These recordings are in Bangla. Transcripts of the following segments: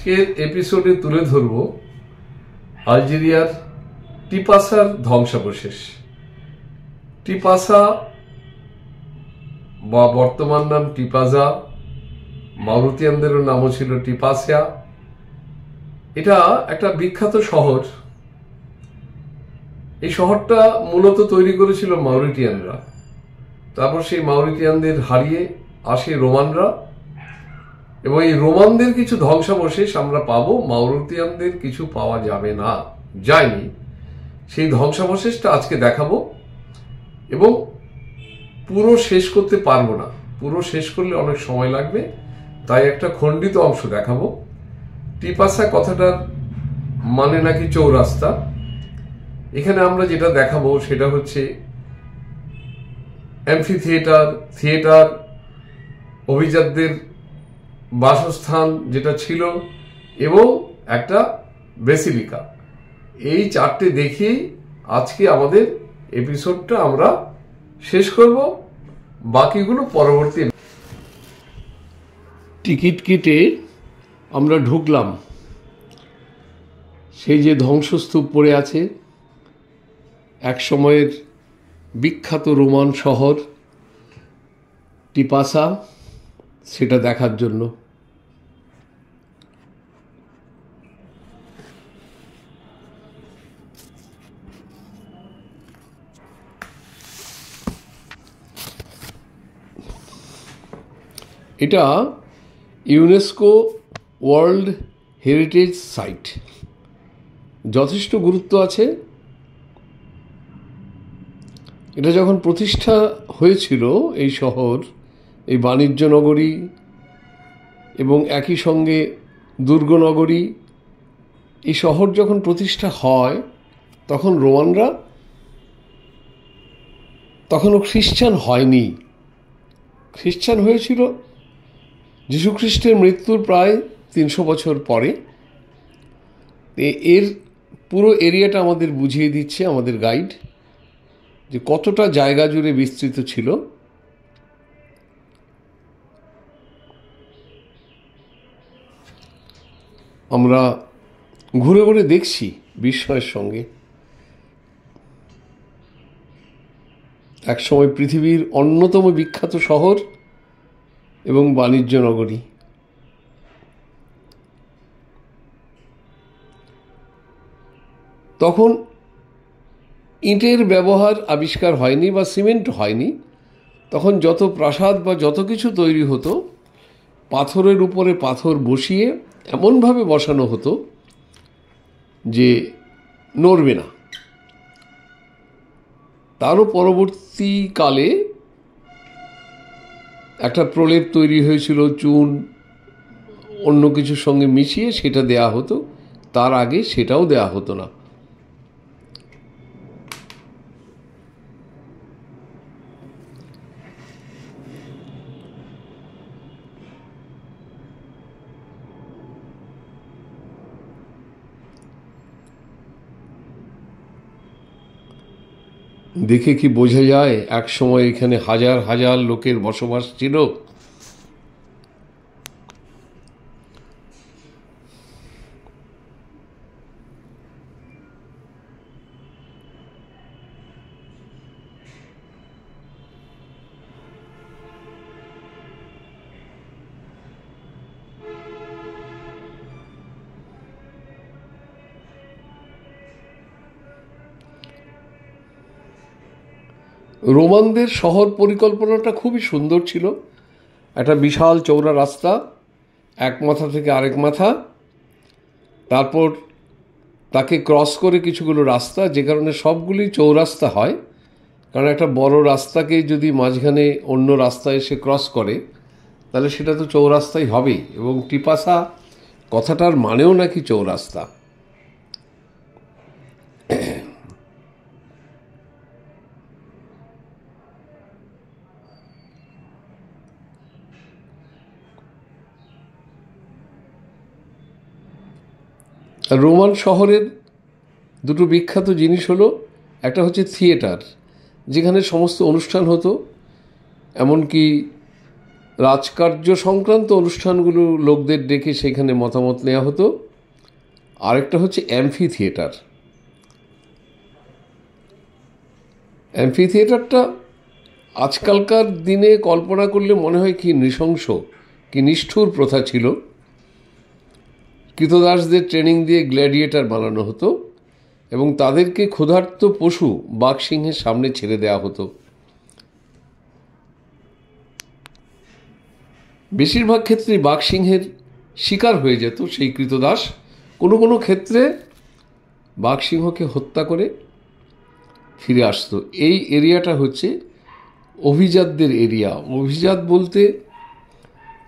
আজকের এপিসোডে তুলে ধরব আলজেরিয়ার টিপাসার ধ্বংসাবশেষ। টিপাসা বা বর্তমান নাম টিপাজা, মাউরিতিয়ানদেরও নামও ছিল টিপাসিয়া। এটা একটা বিখ্যাত শহর। এই শহরটা মূলত তৈরি করেছিল মাউরিটিয়ানরা। তারপর সেই মাউরিটিয়ানদের হারিয়ে আসে রোমানরা, এবং এই রোমানদের কিছু ধ্বংসাবশেষ আমরা পাবো, মাউরিটিয়ানদের কিছু পাওয়া যাবে না, যায়নি। সেই ধ্বংসাবশেষটা আজকে দেখাবো, এবং পুরো শেষ করতে পারবো না, পুরো শেষ করলে অনেক সময় লাগবে, তাই একটা খণ্ডিত অংশ দেখাবো। টিপাসা কথাটার মানে নাকি চৌরাস্তা। এখানে আমরা যেটা দেখাবো সেটা হচ্ছে অ্যাম্ফি থিয়েটার, অভিজাতদের বাসস্থান যেটা ছিল, এবং একটা বেসিলিকা। এই চারটে দেখিয়ে আজকে আমাদের এপিসোডটা আমরা শেষ করব, বাকিগুলো পরবর্তী। টিকিট কেটে আমরা ঢুকলাম। সেই যে ধ্বংসস্তূপ পড়ে আছে, এক সময়ের বিখ্যাত রোমান শহর টিপাসা, সেটা দেখার জন্য। এটা ইউনেস্কো ওয়ার্ল্ড হেরিটেজ সাইট, যথেষ্ট গুরুত্ব আছে। এটা যখন প্রতিষ্ঠা হয়েছিল এই শহর, এই বাণিজ্য নগরী এবং একই সঙ্গে দুর্গনগরী, এই শহর যখন প্রতিষ্ঠা হয় তখন রোমানরা তখনও খ্রিস্টান হয়নি। খ্রিস্টান হয়েছিল যীশুখ্রিস্টের মৃত্যুর প্রায় 300 বছর পরে। এর পুরো এরিয়াটা আমাদের বুঝিয়ে দিচ্ছে আমাদের গাইড, যে কতটা জায়গা জুড়ে বিস্তৃত ছিল। আমরা ঘুরে ঘুরে দেখছি বিস্ময়ের সঙ্গে। একসময় পৃথিবীর অন্যতম বিখ্যাত শহর এবং বাণিজ্য নগরী। তখন ইটের ব্যবহার আবিষ্কার হয়নি বা সিমেন্ট হয়নি। তখন যত প্রাসাদ বা যত কিছু তৈরি হতো, পাথরের উপরে পাথর বসিয়ে এমনভাবে বসানো হতো যে নড়বে না। তারও পরবর্তীকালে একটা প্রলেপ তৈরি হয়েছিল, চুন অন্য কিছুর সঙ্গে মিশিয়ে সেটা দেয়া হতো। তার আগে সেটাও দেয়া হতো না। দেখে কি বোঝা যায় এক সময় এখানে হাজার হাজার লোকের বসবাস ছিল? রোমানদের শহর পরিকল্পনাটা খুবই সুন্দর ছিল। একটা বিশাল চওড়া রাস্তা, এক মাথা থেকে আরেক মাথা, তারপর তাকে ক্রস করে কিছুগুলো রাস্তা, যে কারণে সবগুলি চৌরাস্তা হয়। কারণ একটা বড় রাস্তাকে যদি মাঝখানে অন্য রাস্তা এসে ক্রস করে, তাহলে সেটা তো চৌরাস্তাই হবে। এবং টিপাসা কথাটার মানেও নাকি চৌরাস্তা। রোমান শহরের দুটো বিখ্যাত জিনিস হলো, একটা হচ্ছে থিয়েটার, যেখানে সমস্ত অনুষ্ঠান হতো, এমনকি রাজকার্য সংক্রান্ত অনুষ্ঠানগুলো লোকদের ডেকে সেখানে মতামত নেওয়া হতো। আরেকটা হচ্ছে অ্যাম্ফি থিয়েটার। অ্যাম্ফি থিয়েটারটা আজকালকার দিনে কল্পনা করলে মনে হয় কি নৃশংস, কি নিষ্ঠুর প্রথা ছিল। কৃতদাসদের ট্রেনিং দিয়ে গ্ল্যাডিয়েটার বানানো হতো এবং তাদেরকে ক্ষুধার্ত পশু বাঘ সিংহের সামনে ছেড়ে দেওয়া হতো। বেশিরভাগ ক্ষেত্রেই বাঘ সিংহের শিকার হয়ে যেত সেই কৃতদাস। কোনো কোনো ক্ষেত্রে বাঘ সিংহকে হত্যা করে ফিরে আসতো। এই এরিয়াটা হচ্ছে অভিজাতদের এরিয়া। অভিজাত বলতে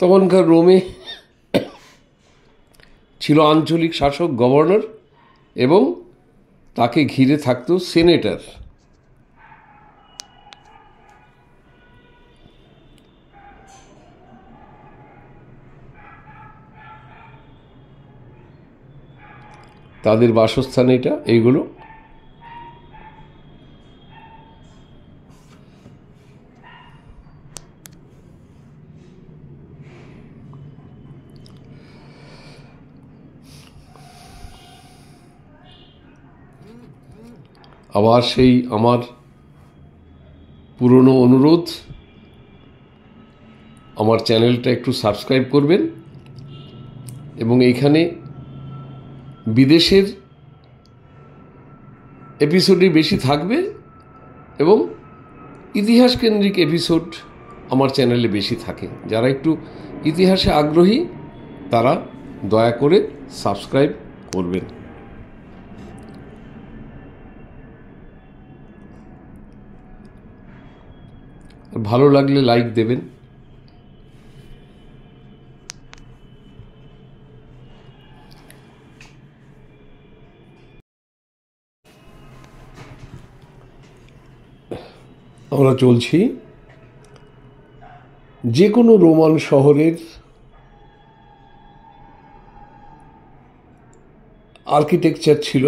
তখনকার রোমে ছিল আঞ্চলিক শাসক, গভর্নর, এবং তাকে ঘিরে থাকতো সেনেটর। তাদের বাসস্থান এইগুলো। আবার সেই আমার পুরনো অনুরোধ, আমার চ্যানেলটা একটু সাবস্ক্রাইব করবেন এবং এইখানে বিদেশের এপিসোডই বেশি থাকবে এবং ইতিহাস কেন্দ্রিক এপিসোড আমার চ্যানেলে বেশি থাকে। যারা একটু ইতিহাসে আগ্রহী তারা দয়া করে সাবস্ক্রাইব করবেন। ভালো লাগলে লাইক দেবেন। আমরা চলছি। যে কোনো রোমান শহরের আর্কিটেকচার ছিল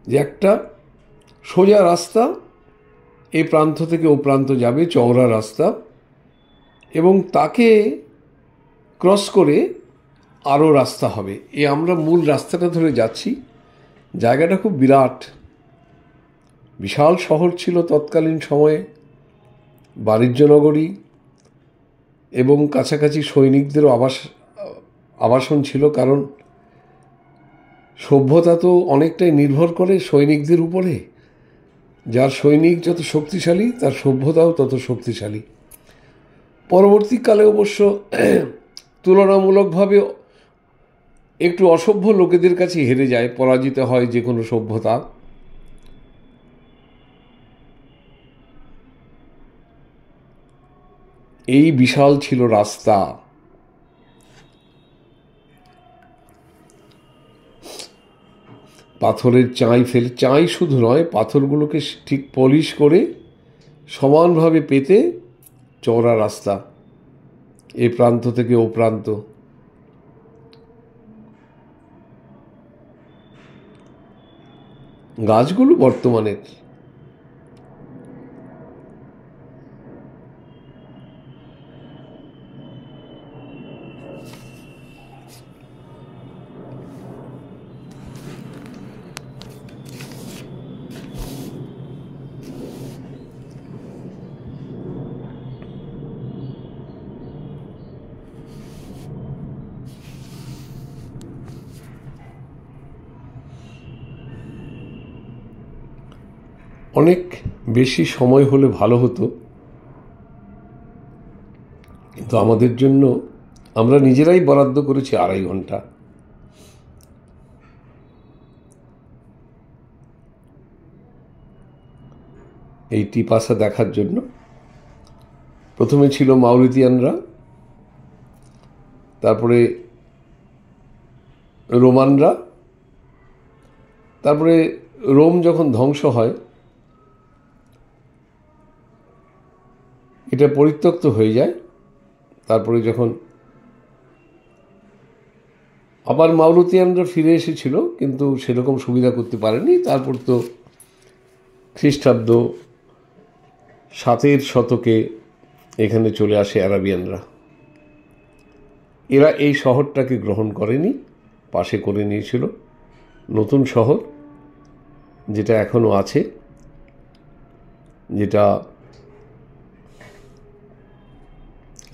যে একটা সোজা রাস্তা, এই প্রান্ত থেকে ও প্রান্ত যাবে, চওড়া রাস্তা, এবং তাকে ক্রস করে আরও রাস্তা হবে। আমরা মূল রাস্তাটা ধরে যাচ্ছি। জায়গাটা খুব বিরাট, বিশাল শহর ছিল তৎকালীন সময়ে, বাণিজ্য নগরী, এবং কাছাকাছি সৈনিকদেরও আবাসন ছিল। কারণ সভ্যতা তো অনেকটাই নির্ভর করে সৈনিকদের উপরে। যার সৈনিক যত শক্তিশালী তার সভ্যতাও তত শক্তিশালী। পরবর্তীকালে অবশ্য তুলনামূলকভাবে একটু অসভ্য লোকেদের কাছে হেরে যায়, পরাজিত হয় যে কোনো সভ্যতা। এই বিশাল ছিল রাস্তা। পাথরের চাই শুধু নয়, পাথরগুলোকে ঠিক পলিশ করে সমানভাবে পেতে চওড়া রাস্তা, এ প্রান্ত থেকে ও প্রান্ত। গাছগুলো বর্তমানের। অনেক বেশি সময় হলে ভালো হতো, কিন্তু আমাদের জন্য আমরা নিজেরাই বরাদ্দ করেছি 2.5 ঘন্টা। এই টিপাসা দেখার জন্য। প্রথমে ছিল মাউরিতিয়ানরা, তারপরে রোমানরা, তারপরে রোম যখন ধ্বংস হয়, এটা পরিত্যক্ত হয়ে যায়। তারপরে যখন আবার মাউরিতিয়ানরা ফিরে এসেছিল, কিন্তু সেরকম সুবিধা করতে পারেনি। তারপর তো খ্রিস্টাব্দ 7 শতকে এখানে চলে আসে আরাবিয়ানরা। এরা এই শহরটাকে গ্রহণ করেনি, পাশে করে নিয়েছিল নতুন শহর, যেটা এখনও আছে, যেটা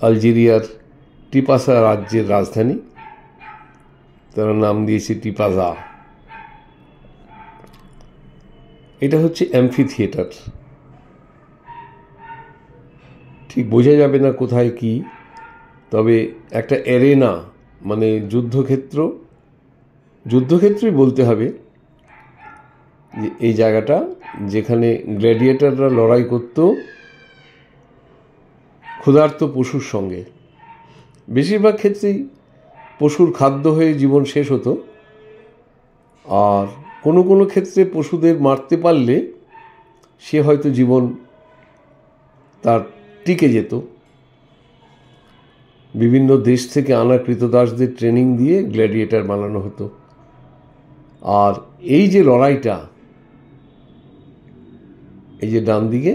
আলজেরিয়ার টিপাসা রাজ্যের রাজধানী। তারা নাম দিয়েছে টিপাজা। এটা হচ্ছে অ্যাম্ফি থিয়েটার। ঠিক বোঝা যাবে না কোথায় কি, তবে একটা অ্যারেনা, মানে যুদ্ধক্ষেত্রই বলতে হবে যে এই জায়গাটা, যেখানে গ্ল্যাডিয়েটররা লড়াই করত ক্ষুধার্ত পশুর সঙ্গে। বেশিরভাগ ক্ষেত্রেই পশুর খাদ্য হয়ে জীবন শেষ হতো, আর কোনো কোনো ক্ষেত্রে পশুদের মারতে পারলে সে হয়তো জীবন তার টিকে যেত। বিভিন্ন দেশ থেকে আনা কৃতদাসদের ট্রেনিং দিয়ে গ্ল্যাডিয়েটর বানানো হতো। আর এই যে লড়াইটা, এই যে ডান দিকে,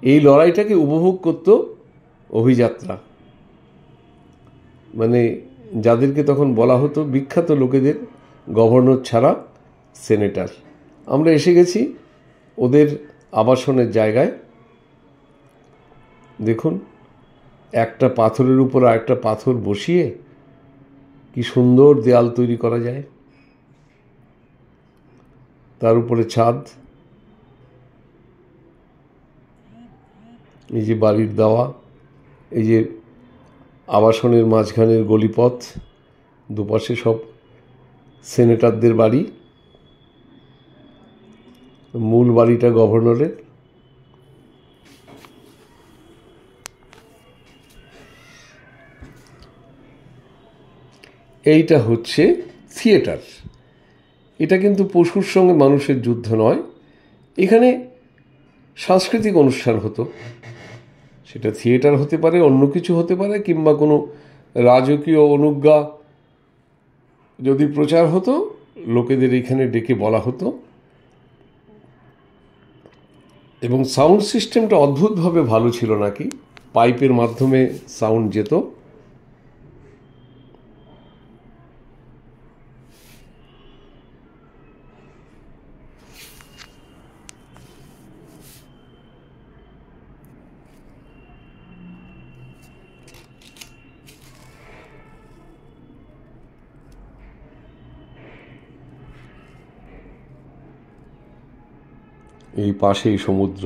এই লড়াইটাকে উপভোগ করত অভিযাত্রা, মানে যাদেরকে তখন বলা হতো বিখ্যাত লোকেদের গভর্নর ছাড়া সেনেটার। আমরা এসে গেছি ওদের আবাসনের জায়গায়। দেখুন, একটা পাথরের উপর আরেকটা পাথর বসিয়ে কি সুন্দর দেয়াল তৈরি করা যায়, তার উপরে ছাদ, এই যে বাড়ির দেওয়া, এই যে আবাসনের মাঝখানের গলিপথ, দুপাশে সব সেনেটারদের বাড়ি, মূল বাড়িটা গভর্নরের। এইটা হচ্ছে থিয়েটার। এটা কিন্তু পশুর সঙ্গে মানুষের যুদ্ধ নয়, এখানে সাংস্কৃতিক অনুষ্ঠান হতো। সেটা থিয়েটার হতে পারে, অন্য কিছু হতে পারে, কিংবা কোনো রাজকীয় অনুজ্ঞা যদি প্রচার হতো, লোকেদের এখানে ডেকে বলা হতো। এবং সাউন্ড সিস্টেমটা অদ্ভুতভাবে ভালো ছিল নাকি, পাইপের মাধ্যমে সাউন্ড যেত। এই পাশেই সমুদ্র।